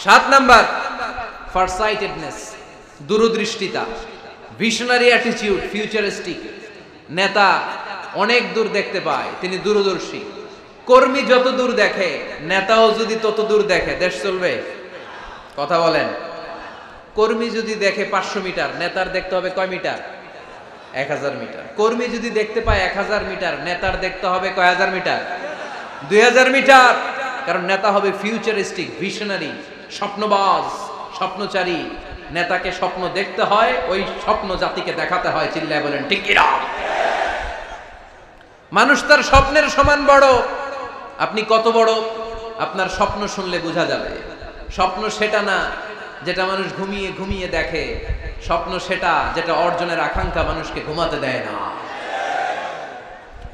7 number farsightedness, দূরদৃষ্টিতা, visionary attitude, futuristic. নেতা অনেক দূর দেখতে পায়, তিনি দূরদর্শী। কর্মী যত দূর দেখে, নেতাও যদি তত দূর দেখে, দেশ চলবে? কথা বলেন। কর্মী যদি দেখে 500 মিটার, নেতার দেখতে হবে কয় মিটার? 1000 মিটার। কর্মী যদি দেখতে পায় 1000 মিটার, নেতার দেখতে হবে কয় হাজার মিটার? 2000 মিটার। কারণ নেতা হবে ফিউচারিস্টিক, ভিশনারি, স্বপ্নবাজ, স্বপ্নচারী। নেতাকে স্বপ্ন দেখতে হয়, ওই স্বপ্ন জাতিকে দেখাতে হয়। চিল্লায় বলেন ঠিক কি না? মানুষ তার স্বপ্নের সমান বড়। আপনি কত বড় আপনার স্বপ্ন শুনলে বোঝা যাবে। স্বপ্ন সেটা না যেটা মানুষ ঘুমিয়ে ঘুমিয়ে দেখে, স্বপ্ন সেটা যেটা অর্জনের আকাঙ্ক্ষা মানুষকে ঘুমাতে দেয় না।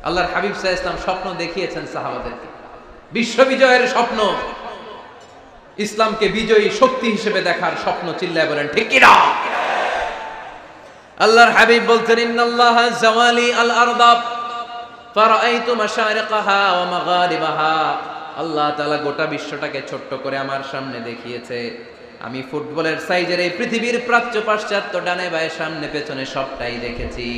আল্লাহর হাবিব সাল্লাল্লাহু আলাইহি ওয়াসাল্লাম স্বপ্ন দেখিয়েছেন সাহাবাদেরকে, বিশ্ব বিজয়ের স্বপ্ন, ইসলামকে বিজয়ী শক্তি হিসেবে দেখার স্বপ্ন। চিল্লায় বলেন ঠিক কি না? আল্লাহর হাবিব বলতেন, ইন্নাল্লাহা জাওয়ালি আল আরদা ফারাআইতু মাশারিকাহা ওয়া মাগারিবাহা। আল্লাহ তাআলা গোটা বিশ্বটাকে ছোট্ট করে আমার সামনে দেখিয়েছে। আমি ফুটবলের সাইজের এই পৃথিবীর প্রাচ্য পাশ্চাত্য, ডানে বায়ে সামনে পেছনে সবটাই দেখেছি।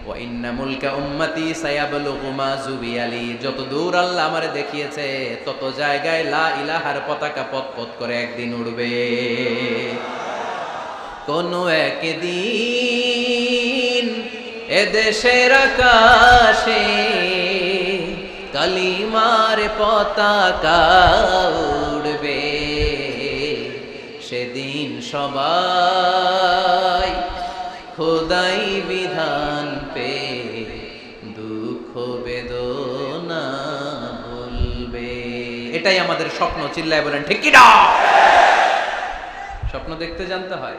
ওয়া ইন্না মুলকা উম্মতি সায়াবলুগু মা জুবিয়ালি। যত দূর আল্লাহ আমারে দেখিয়েছে, তত জায়গায় লা ইলাহার পতাকা পথ করে একদিন উড়বে। কোন একদিন এদেশের আকাশে কালিমার পতাকা উড়বে। সেদিন সবাই খোদাই বিধান পে দুঃখ বেদনা ভুলবে। এটাই আমাদের স্বপ্ন। চিল্লায় বলেন ঠিক কি না? স্বপ্ন দেখতে জানতে হয়।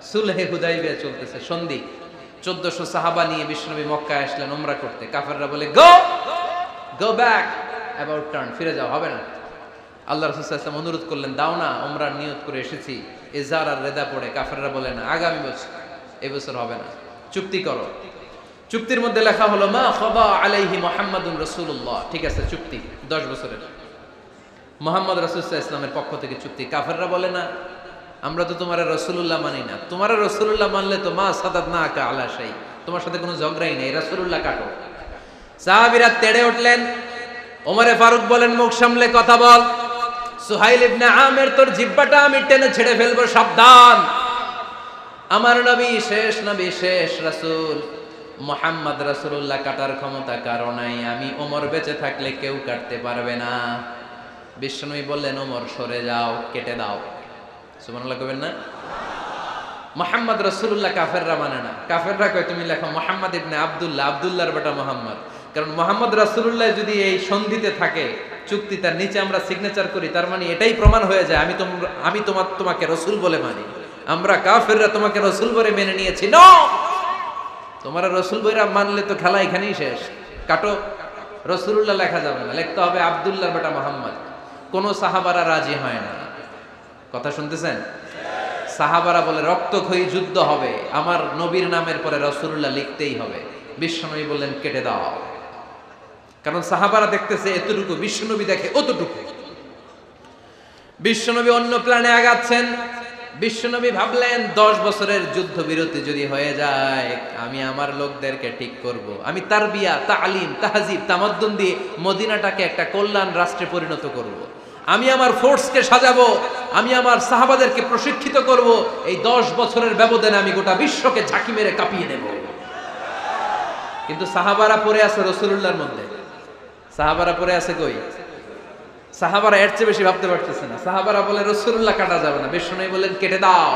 সুলহে হুদাইবিয়া চলতেছে, সন্ধি। 1400 সাহাবা নিয়ে বিশ্বনবী মক্কায় আসলেন উমরা করতে। কাফেররা বলে গো ব্যাক, অ্যাবাউট টার্ন, ফিরে যাও, হবে না। আল্লাহ রাসূল সাল্লাল্লাহু আলাইহি ওয়াসাল্লাম অনুরোধ করলেন, দাও না, উমরার নিয়ত করে এসেছি। ইজার আর রেদা পড়ে কাফেররা বলে না, আগামী বছর, এই বছর হবে না, চুক্তি করো। চুক্তির মধ্যে লেখা হলো মা খাবা আলাইহি মুহাম্মাদুর রাসূলুল্লাহ। ঠিক আছে, চুক্তি 10 বছরের, মুহাম্মদ রাসূল সাল্লাল্লাহু আলাইহি ওয়াসাল্লামের পক্ষ থেকে চুক্তি। কাফেররা বলে না, আমরা তো তোমার রাসূলুল্লাহ মানি না। তোমার রাসূলুল্লাহ মানলে তো মা সাদাদনাকা আলা শাই, তোমার সাথে কোনো ঝগড়াই নেই, রাসূলুল্লাহ কাটো। সাহাবীরা তেড়ে উঠলেন। ওমরে ফারুক বলেন, মুখ সামলে কথা বল। সুহাইল ইবনে আমির, তোর জিহ্বাটা আমি টেনে ছেড়ে ফেলবো, সাবধান। আমার নবী শেষ রাসূল মুহাম্মদ রাসূলুল্লাহ কাটার ক্ষমতা কারো নাই। আমি ওমর বেঁচে থাকলে কেউ কাটতে পারবে না। বিশ্বনবী বললেন, ওমর সরে যাও, কেটে দাও। সুবহানাল্লাহ কইবেন না? মুহাম্মদ রাসূলুল্লাহ কাফেররা মানে না। কাফেররা কয়, তুমি লেখো মুহাম্মদ ইবনে আব্দুল্লাহ, আব্দুল্লাহর বেটা মুহাম্মদ। কারণ মুহাম্মদ রাসূলুল্লাহ যদি এই সন্ধিতে থাকে, চুক্তি, তার নিচে আমরা সিগনেচার করি, তার মানে এটাই প্রমাণ হয়ে যায় আমি তোমাকে রাসূল বলে মানি। আমরা কাফেররা তোমাকে রাসূল বলে মেনে নিয়েছি। নো, তোমার রাসূল বইরা মানলে তো খেলা এখানেই শেষ। কাটো, রাসূলুল্লাহ লেখা যাবে না, লিখতে হবে আব্দুল্লাহর বেটা মুহাম্মদ। কোন সাহাবারা রাজি হয় না। কথা শুনতেছেন? সাহাবারা বলে, রক্তক্ষয়ী যুদ্ধ হবে, আমার নবীর নামের পরে রাসূলুল্লাহ লিখতেই হবে। বিশ্বনবী বললেন, কেটে দাও। কারণ সাহাবারা দেখতেছে এতটুকু, বিশ্বনবী দেখে অতটুকু। বিশ্বনবী অন্য প্ল্যানে আগাচ্ছেন। বিশ্বনবী ভাবলেন, 10 বছরের যুদ্ধ বিরতি যদি হয়ে যায়, আমি আমার লোকদেরকে ঠিক করব। আমি তারবিয়া, তালিম, তাহজিব, তামাদ্দুন দিয়ে মদিনাটাকে একটা কল্যাণ রাষ্ট্রে পরিণত করব। আমি আমার ফোর্সকে সাজাবো, আমি আমার সাহাবাদেরকে প্রশিক্ষিত করব। এই 10 বছরের ব্যবধানে আমি গোটা বিশ্বকে ঝাঁকি মেরে কাঁপিয়ে দেব। কিন্তু সাহাবারা পড়ে আছে রাসূলুল্লাহর মধ্যে। সাহাবারা পড়ে আছে কই? সাহাবারা এর চেয়ে বেশি ভাবতে পারতেছে না। সাহাবারা বলে, রাসূলুল্লাহ কাটা যাবে না। বিশ্বনবী বললেন, কেটে দাও।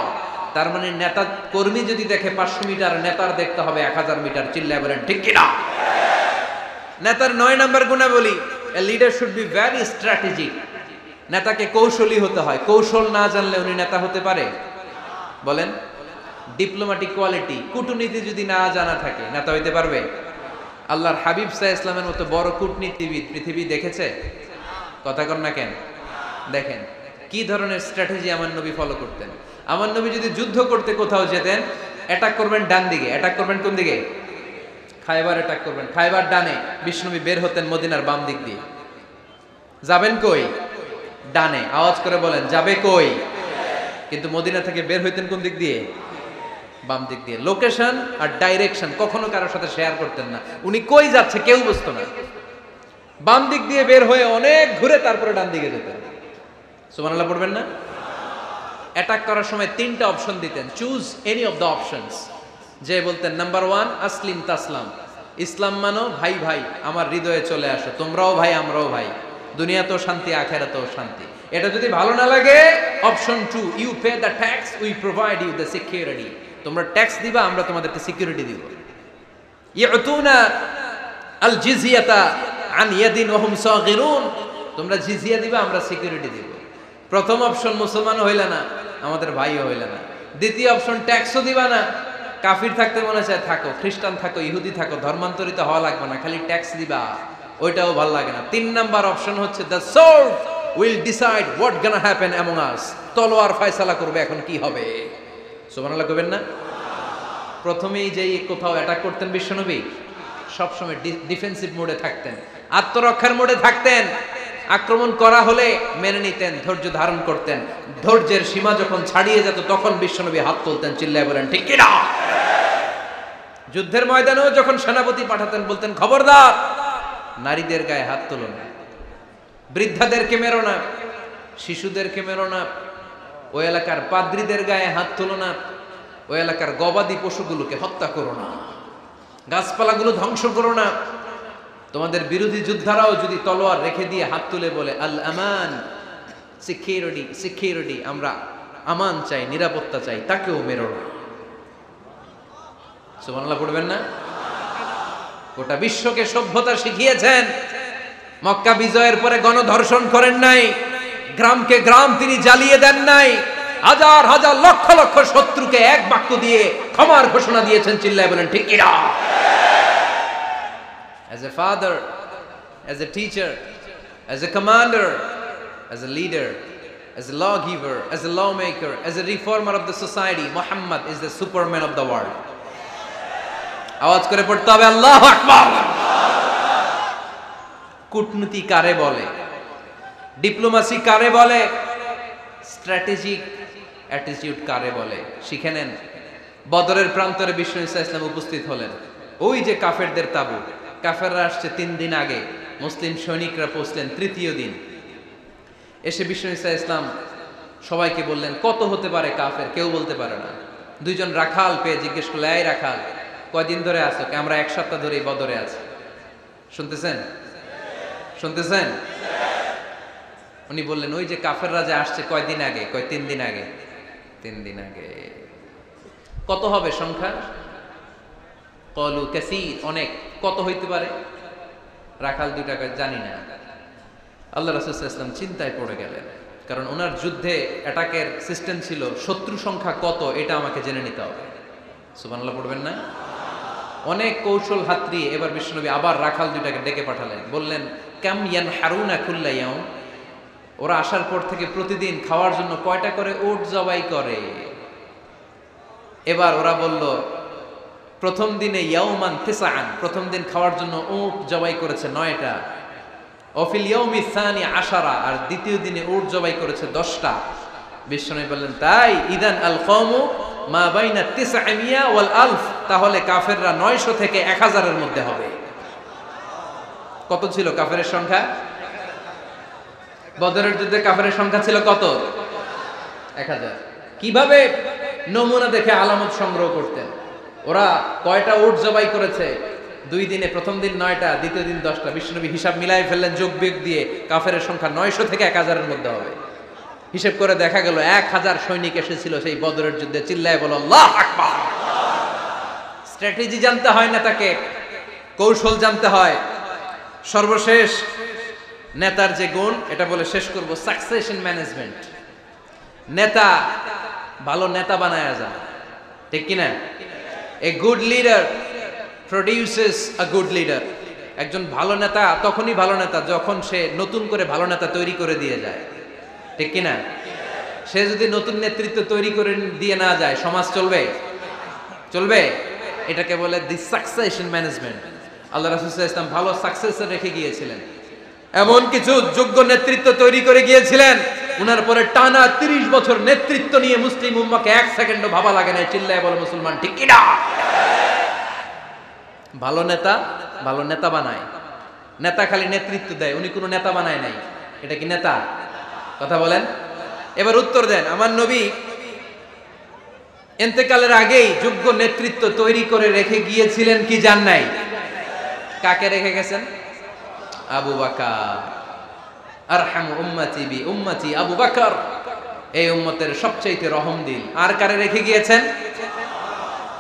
তার মানে নেতা, কর্মী যদি দেখে 500 মিটার, নেতার দেখতে হবে 1000 মিটার। চিল্লায় বলেন ঠিক কি না? নেতার 9 নাম্বার গুণাবলী, a leader should be very strategic. নেতাকে কৌশলী হতে হয়। কৌশল না জানলে উনি নেতা হতে পারে? বলেন। ডিপ্লোম্যাটিক কোয়ালিটি, কূটনীতি যদি না জানা থাকে, নেতা হইতে পারবে? আল্লাহর হাবিব সাল্লাল্লাহু আলাইহি ওয়াসাল্লামের মতো বড় কূটনীতিবিদ পৃথিবী দেখেছে? কথা কন না কেন? দেখেন কি ধরনের স্ট্র্যাটেজি আমার নবী ফলো করতেন। আমার নবী যদি যুদ্ধ করতে কোথাও যেতেন, অ্যাটাক করবেন ডান দিকে, অ্যাটাক করবেন কোন দিকে? খায়বার অ্যাটাক করবেন, খায়বার ডানে। বিশ্বনবী বের হতেন মদিনার বাম দিক দিয়ে। যাবেন কই? ডানে। আওয়াজ করে বলেন, যাবে কই? কিন্তু মদিনা থেকে বের হইতেন কোন দিক দিয়ে? বাম দিক দিয়ে। লোকেশন আর ডাইরেকশন কখনো কারোর সাথে শেয়ার করতেন না। উনি কই যাচ্ছে কেউ বুঝতো না। বাম দিক দিয়ে বের হয়ে অনেক ঘুরে তারপরে ডান দিকে যেতেন। সুবহানাল্লাহ পড়বেন না? অ্যাটাক করার সময় 3টা অপশন দিতেন, choose any of the options. যে বলতেন নাম্বার 1 আসলিম তাসলাম, ইসলাম মানো, ভাই ভাই আমার হৃদয়ে চলে আসো, তোমরাও ভাই আমরাও ভাই, দুনিয়াতেও শান্তি আখিরাতেও শান্তি। এটা যদি ভালো না লাগে, option 2 you pay the tax, we provide you the security. তোমরা ট্যাক্স দিবা, আমরা তোমাদেরকে সিকিউরিটি দিব। ইউতুনা আল জিজিয়াতা আন ইয়াদিন ওয়া হুম সাগিরুন, তোমরা জিজিয়া দিবা, আমরা সিকিউরিটি দিব। প্রথম অপশন মুসলমান হইলা না, আমাদের ভাইও হইলা না। দ্বিতীয় অপশন ট্যাক্সও দিবা না, কাফির থাকতে মনে চায় থাকো, খ্রিস্টান থাকো, ইহুদি থাকো, ধর্মান্তরিত হওয়া লাগবে না, খালি ট্যাক্স দিবা, ওইটাও ভালো লাগে না। 3 নাম্বার অপশন হচ্ছে the sword will decide what gonna happen among আস, তলোয়ার ফয়সালা করবে এখন কি হবে। সুবহানাল্লাহ কইবেন না? প্রথমেই যেই কোথাও অ্যাটাক করতেন বিশ্বনবী, সবসময় ডিফেন্সিভ মোডে থাকতেন, আত্মরক্ষার মোডে থাকতেন। আক্রমণ করা হলে মেনে নিতেন, ধৈর্য ধারণ করতেন। ধৈর্যের সীমা যখন ছাড়িয়ে যেত তখন বিশ্বনবী হাত তুলতেন, চিল্লায় বলেন ঠিক কিনা। যুদ্ধের ময়দানেও যখন সেনাপতি পাঠাতেন বলতেন খবরদার নারীদের গায়ে হাত তুলো না, বৃদ্ধাদেরকে মেরো না, শিশুদেরকে মেরো না, ওই এলাকার পাদ্রীদের গায়ে হাত তুলো না, ওই এলাকার গবাদি পশুগুলোকে হত্যা করো না, গাছপালাগুলো ধ্বংস করো না। তোমাদের বিরোধী যোদ্ধারাও যদি তলোয়ার রেখে দিয়ে হাত তুলে বলে আল আমান, সিকিউরিটি সিকিউরিটি, আমরা আমান চাই, নিরাপত্তা চাই, তাকেও মেরো না। সুবহানাল্লাহ পড়বেন না? গোটা বিশ্বকে সভ্যতা শিখিয়েছেন। মক্কা বিজয়ের পরে গণধর্ষণ করেন নাই, গ্রামকে গ্রাম তিনি জ্বালিয়ে দেন নাই, হাজার হাজার লক্ষ লক্ষ শত্রুকে এক বাক্য দিয়ে ক্ষমার ঘোষণা দিয়েছেন, চিল্লায় বলেন ঠিক কিনা। As a father, as a teacher, as a commander, as a leader, as a lawgiver, as a lawmaker, as a reformer of the society, Muhammad is the superman of the world. আওয়াজ করে পড়তে হবে আল্লাহু আকবার। কূটনীতি কারে বলে, diplomacy কারে বলে, স্ট্র্যাটেজিক অ্যাটিটিউড কারে বলে, শিখে নেন। বদরের প্রান্তরে বিশ্ব ইসলাম উপস্থিত হলেন। ওই যে কাফেরদের তাবু, কাফেররা আসছে 3 দিন আগে, মুসলিম সৈনিকরা পৌঁছলেন 3য় দিন। এসে বিশ্ব ইসলাম সবাইকে বললেন কত হতে পারে কাফের, কেউ বলতে পারে না। 2 জন রাখাল পেয়ে জিজ্ঞেস করলে এই রাখাল কয়দিন ধরে আছো? আমরা 1 সপ্তাহ ধরেই বদরে আছি। শুনতেছেন? শুনতেছেন? উনি বললেন ওই যে কাফেররা যে আসছে কয়দিন আগে? কয় 3 দিন আগে। 3 দিন আগে। কত হবে সংখ্যা? কলু কাসীর, অনেক। কত হইতে পারে? রাখাল 2 টাকা জানি না। আল্লাহ রাসূল সাল্লাল্লাহু আলাইহি ওয়াসাল্লাম চিন্তায় পড়ে গেলেন, কারণ ওনার যুদ্ধে অ্যাটাকের সিস্টেম ছিল শত্রু সংখ্যা কত এটা আমাকে জেনে নিতে হবে। সুবহানাল্লাহ পড়বেন না? অনেক কৌশল হাতড়িয়ে এবার বিশ্বনবী আবার রাখাল 2টাকে ডেকে পাঠালেন, বললেন কাম ইয়ানহারুনা কুল্লা ইয়াউম, ওরা আসার পর থেকে প্রতিদিন খাওয়ার জন্য কয়টা করে উট জবাই করে? এবার ওরা বলল প্রথম দিনে ইয়াউমান তিসআন, প্রথম দিন খাওয়ার জন্য উট জবাই করেছে 9টা। অফিল ইয়াউমি সানি 10, আর দ্বিতীয় দিনে উট জবাই করেছে 10টা। বিশ্বনবী বললেন তাই ইদান আল কওমু মা বাইনা 900 ওয়াল আলফ, তাহলে কাফেররা 900 থেকে 1000 এর মধ্যে হবে। কত ছিল কাফেরের সংখ্যা? বদরের যুদ্ধে কাফেরের সংখ্যা ছিল কত? 1000। কিভাবে নমুনা দেখে আলামত সংগ্রহ করতেন? ওরা কয়টা উট জবাই করেছে 2 দিনে? প্রথম দিন 9টা, দ্বিতীয় দিন 10টা। বিশ্বনবী হিসাব মিলাই ফেললেন যোগ বিয়োগ দিয়ে, কাফেরের সংখ্যা 900 থেকে 1000 এর মধ্যে হবে। হিসেব করে দেখা গেল 1000 সৈনিক এসেছিল সেই বদরের যুদ্ধে। চিল্লায় বলো আল্লাহু আকবার। স্ট্র্যাটেজি জানতে হয় না, তাকে কৌশল জানতে হয়। সর্বশেষ নেতার যে গুণ, এটা বলে শেষ করব, সাকসেশন ম্যানেজমেন্ট। নেতা ভালো নেতা বানায়া যায়, ঠিক কিনা? A good leader produces a good leader. একজন ভালো নেতা তখনই ভালো নেতা যখন সে নতুন করে ভালো নেতা তৈরি করে দিয়ে যায়, ঠিক কিনা? সে যদি নতুন নেতৃত্ব তৈরি করে দিয়ে না যায়, সমাজ চলবে? চলবে? এটাকে বলে দি সাকসেশন ম্যানেজমেন্ট। আল্লাহ রাসূল সাল্লাল্লাহু আলাইহি ওয়াসাল্লাম ভালো সাকসেসর রেখে গিয়েছিলেন, এমন কিছু যোগ্য নেতৃত্ব তৈরি করে গিয়েছিলেন উনার পরে টানা 30 বছর নেতৃত্ব নিয়ে মুসলিম উম্মাহকে এক সেকেন্ডও ভাবা লাগে না। চিল্লায় বলে মুসলমান ঠিক কি না? ভালো নেতা বানায়। নেতা খালি নেতৃত্ব দেয়, উনি কোনো নেতা বানায় নাই। এটা কি নেতা? কথা বলেন। এবার উত্তর দেন। আমার নবী ইন্তেকালের আগেই যোগ্য নেতৃত্ব তৈরি করে রেখে গিয়েছিলেন কি জান নাই? কাকে রেখে গেছেন? আবু বকর। আরহামু উম্মতি বি উম্মতি আবু বকর, এই উম্মতের সবচেয়ে রহমদিল। আর কারে রেখে গিয়েছেন?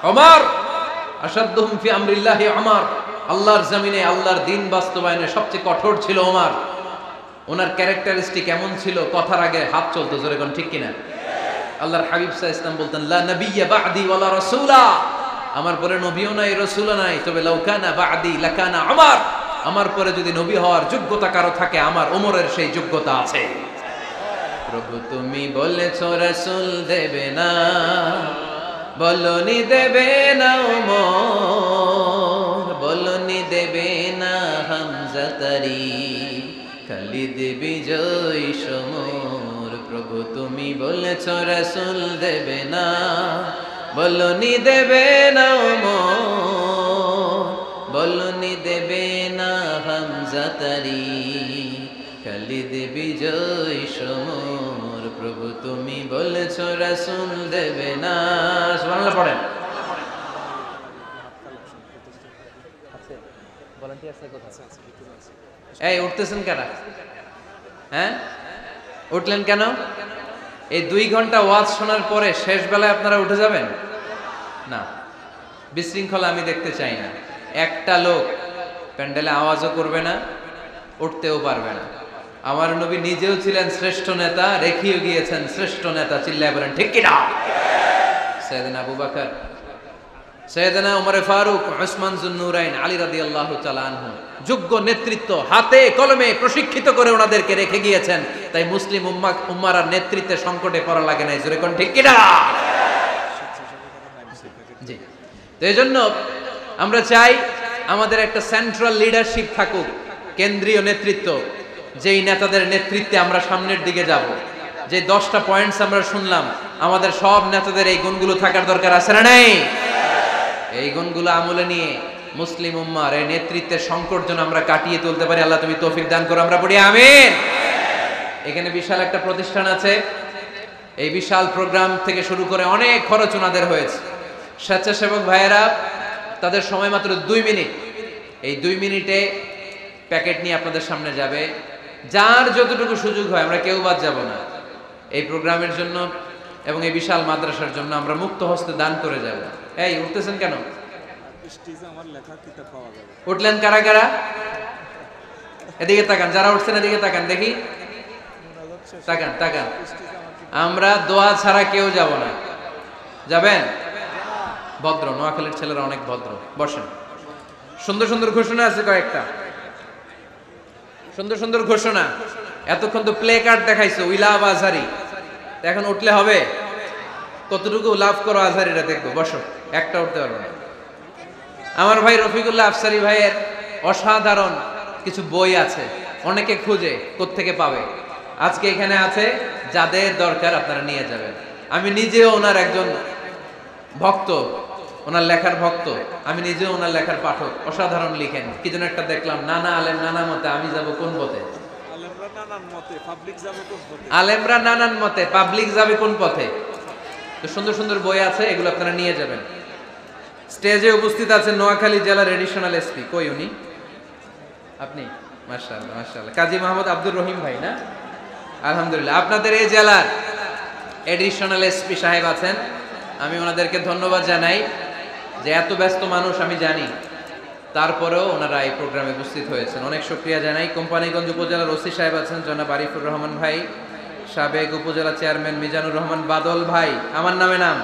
ওমর। আশাদ্দুহুম ফি আমরিল্লাহি ওমর, আল্লাহর জমিনে আল্লাহর দ্বীন বাস্তবায়নে সবচেয়ে কঠোর ছিল ওমর। ওনার ক্যারেক্টারিস্টিক এমন ছিল, কথার আগে হাত চলতো। জোরে কোন ঠিক কিনা? আল্লাহর হাবিব সাল্লাল্লাহু আলাইহি ওয়াসাল্লাম বলতেন, লা নাবিয়্যা বা'দি ওয়ালা রাসূলা, আমার পরে নবীও নাই রাসূলও নাই, তবে লাউ কানা বা'দি লাকানা ওমর, আমার পরে যদি নবী হওয়ার যোগ্যতা কারো থাকে, আমার ওমরের সেই যোগ্যতা আছে। প্রভু তুমি বলেছো রাসূল দেবে না, বলনি দেবে না ওমর, বলনি দেবে না হামজা তারি, খালিদ বিজয় সমর। প্রভু তুমি বলেছ রাসূল দেবে না, বলনি দেবে না ওমর, বলনি দেবে না হামজা তারি, খালিদ বিজয় সমর। প্রভু তুমি বলেছ রাসূল দেবে না। সুবহানাল্লাহ পড়েন। এই উঠতেছেন কেন? হ্যাঁ, উঠলেন কেন? এই 2 ঘন্টা ওয়াজ শোনার পরে শেষ বেলায় আপনারা উঠে যাবেন না? বিশৃঙ্খলা আমি দেখতে চাই না। একটা লোক প্যান্ডেলে আওয়াজও করবে না, উঠতেও পারবে না। আমার নবী নিজেও ছিলেন শ্রেষ্ঠ নেতা, রেখেও গিয়েছেন শ্রেষ্ঠ নেতা। চিল্লায় বলেন ঠিক কি না? সাইয়েদনা আবু বকর, সাইয়েদনা উমর ফারুক, উসমান যুন্নুরাইন, আলী রাদিয়াল্লাহু তাআলা আনহু যোগ্য নেতৃত্ব হাতে কলমে প্রশিক্ষিত করে ওনাদেরকে রেখে গিয়েছেন। তাই মুসলিম উম্মার আর নেতৃত্বের সংকটে পড়া লাগে নাই। জোরে কোন ঠিক কি না? জি। তো এইজন্য আমরা চাই আমাদের একটা সেন্ট্রাল লিডারশিপ থাকুক, কেন্দ্রীয় নেতৃত্ব, যেই নেতাদের নেতৃত্বে আমরা সামনের দিকে যাব। যে 10টা পয়েন্টস আমরা শুনলাম, আমাদের সব নেতাদের এই গুণগুলো থাকার দরকার আছে না নাই? এই গুণগুলো আমলে নিয়ে মুসলিম উম্মার এই নেতৃত্বের সংকট যেন আমরা কাটিয়ে তুলতে পারি। আল্লাহ তুমি তৌফিক দান করো, আমরা পড়ি আমিন। এখানে বিশাল একটা প্রতিষ্ঠান আছে। এই বিশাল প্রোগ্রাম থেকে শুরু করে অনেক খরচ ওনাদের হয়েছে। স্বেচ্ছাসেবক ভাইয়েরা তাদের সময় মাত্র 2 মিনিট। এই 2 মিনিটে প্যাকেট নিয়ে আপনাদের সামনে যাবে। যার যতটুকু সুযোগ হয়, আমরা কেউ বাদ যাব না। এই প্রোগ্রামের জন্য এবং এই বিশাল মাদ্রাসার জন্য আমরা মুক্ত হস্তে দান করে যাব। এই উঠতেছেন কেন? উঠলেন কারা কারা? এদিকে তাকান, যারা উঠছেন এদিকে তাকান, দেখি তাকান তাকান। আমরা দোয়া ছাড়া কেউ যাব না। যাবেন? ভদ্র, নোয়াখালীর ছেলেরা অনেক ভদ্র। বসেন। সুন্দর সুন্দর ঘোষণা আছে কয়েকটা, সুন্দর সুন্দর ঘোষণা। এতক্ষণ তো প্লে কার্ড দেখাইছো, উই লাভ আজহারি। এখন উঠলে হবে? কতটুকু লাভ করো আজহারিরা দেখবো। বসো, একটা উঠতে পারবো না। আমার ভাই রফিকুল্লাহ আফসারি ভাইয়ের অসাধারণ কিছু বই আছে, অনেকে খুঁজে কোত্থেকে পাবে। আজকে এখানে আছে, যাদের দরকার আপনারা নিয়ে যাবেন। আমি নিজেও ওনার একজন ভক্ত, ওনার লেখার ভক্ত। আমি নিজেও ওনার লেখার পাঠক। অসাধারণ লিখেন। কি যেন একটা দেখলাম, নানা আলেম নানা মতে, আমি যাব কোন পথে? আলেমরা নানান মতে, পাবলিক যাবে কোন পথে? তো সুন্দর সুন্দর বই আছে, এগুলো আপনারা নিয়ে যাবেন। স্টেজে উপস্থিত আছেন নোয়াখালী জেলার এডিশনাল এসপি। কই উনি? আপনি? মাশাআল্লাহ মাশাআল্লাহ। কাজী মোহাম্মদ আব্দুর রহিম ভাই না? আলহামদুলিল্লাহ। আপনাদের এই জেলার এডিশনাল এসপি সাহেব আছেন। আমি ওনাদেরকে ধন্যবাদ জানাই যে এত ব্যস্ত মানুষ আমি জানি, তারপরেও ওনারা এই প্রোগ্রামে উপস্থিত হয়েছেন। অনেক শুকরিয়া জানাই। কোম্পানিগঞ্জ উপজেলার ওসি সাহেব আছেন জনাব আরিফুর রহমান ভাই, সাবেক উপজেলা চেয়ারম্যান মিজানুর রহমান বাদল ভাই, আমার নামে নাম